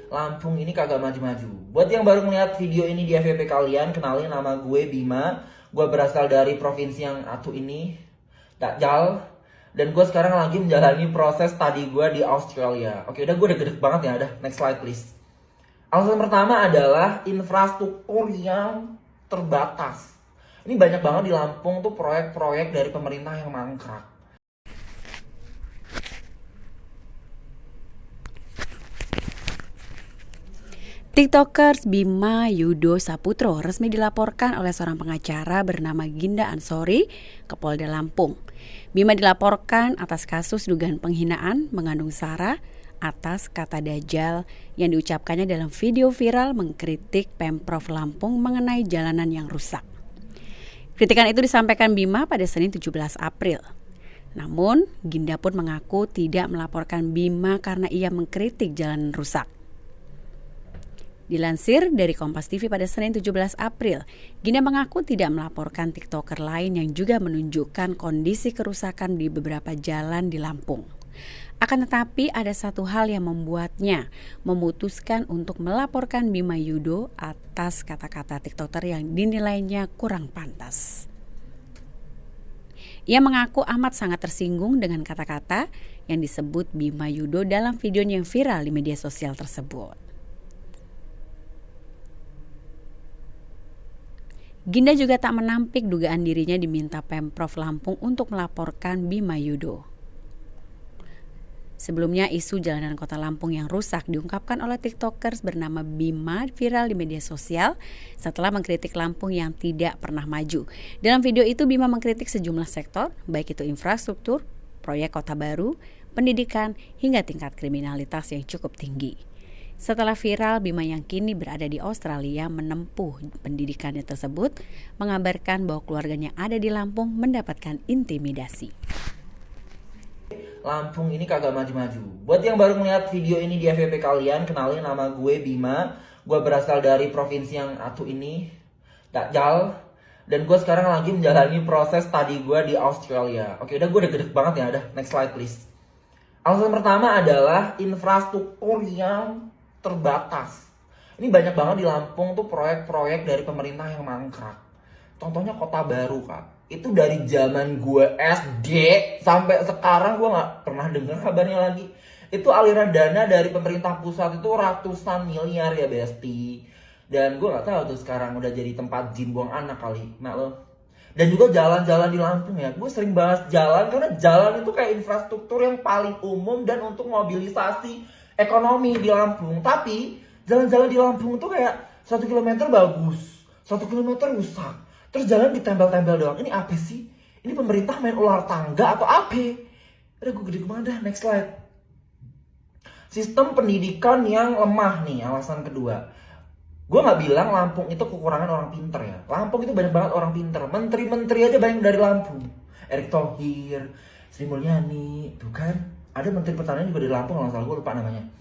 Lampung ini kagak maju-maju. Buat yang baru melihat video ini di FYP kalian, kenalin nama gue Bima. Gue berasal dari provinsi yang atu ini, Dakjal. Dan gue sekarang lagi menjalani proses studi gue di Australia. Oke, gue udah gede banget ya. Udah, next slide please. Alasan pertama adalah infrastruktur yang terbatas. Ini banyak banget di Lampung tuh proyek-proyek dari pemerintah yang mangkrak. TikTokers Bima Yudo Saputro resmi dilaporkan oleh seorang pengacara bernama Ginda Ansori ke Polda Lampung. Bima dilaporkan atas kasus dugaan penghinaan mengandung sara atas kata dajjal yang diucapkannya dalam video viral mengkritik Pemprov Lampung mengenai jalanan yang rusak. Kritikan itu disampaikan Bima pada Senin 17 April. Namun, Ginda pun mengaku tidak melaporkan Bima karena ia mengkritik jalanan rusak. Dilansir dari Kompas TV pada Senin 17 April, Ginda mengaku tidak melaporkan TikToker lain yang juga menunjukkan kondisi kerusakan di beberapa jalan di Lampung. Akan tetapi ada satu hal yang membuatnya memutuskan untuk melaporkan Bima Yudo atas kata-kata TikToker yang dinilainya kurang pantas. Ia mengaku amat sangat tersinggung dengan kata-kata yang disebut Bima Yudo dalam videonya yang viral di media sosial tersebut. Ginda juga tak menampik dugaan dirinya diminta Pemprov Lampung untuk melaporkan Bima Yudo. Sebelumnya isu jalanan kota Lampung yang rusak diungkapkan oleh TikTokers bernama Bima viral di media sosial setelah mengkritik Lampung yang tidak pernah maju. Dalam video itu Bima mengkritik sejumlah sektor, baik itu infrastruktur, proyek kota baru, pendidikan, hingga tingkat kriminalitas yang cukup tinggi. Setelah viral, Bima yang kini berada di Australia menempuh pendidikannya tersebut, mengabarkan bahwa keluarganya ada di Lampung mendapatkan intimidasi. Lampung ini kagak maju-maju. Buat yang baru melihat video ini di FYP kalian, kenalin nama gue Bima. Gue berasal dari provinsi yang atu ini, Dakjal. Dan gue sekarang lagi menjalani proses studi gue di Australia. Oke, gue udah gede banget ya. Udah, next slide please. Alasan pertama adalah infrastruktur yang terbatas. Ini banyak banget di Lampung tuh proyek-proyek dari pemerintah yang mangkrak. Contohnya Kota Baru, Kak. Itu dari zaman gue SD sampai sekarang gue gak pernah dengar kabarnya lagi. Itu aliran dana dari pemerintah pusat itu ratusan miliar ya Besti. Dan gue gak tahu tuh sekarang udah jadi tempat jin buang anak kali. Nah lo. Dan juga jalan-jalan di Lampung ya. Gue sering bahas jalan karena jalan itu kayak infrastruktur yang paling umum dan untuk mobilisasi ekonomi di Lampung. Tapi jalan-jalan di Lampung tuh kayak 1 kilometer bagus, 1 kilometer rusak. Terus jalan ditempel-tempel doang. Ini apa sih? Ini pemerintah main ular tangga atau apa? Udah gue gede kemana dah? Next slide. Sistem pendidikan yang lemah nih, alasan kedua. Gue gak bilang Lampung itu kekurangan orang pinter ya. Lampung itu banyak banget orang pinter. Menteri-menteri aja banyak dari Lampung. Erick Thohir, Sri Mulyani, tuh kan. Ada menteri pertanian juga dari Lampung, kalau salah gue lupa namanya.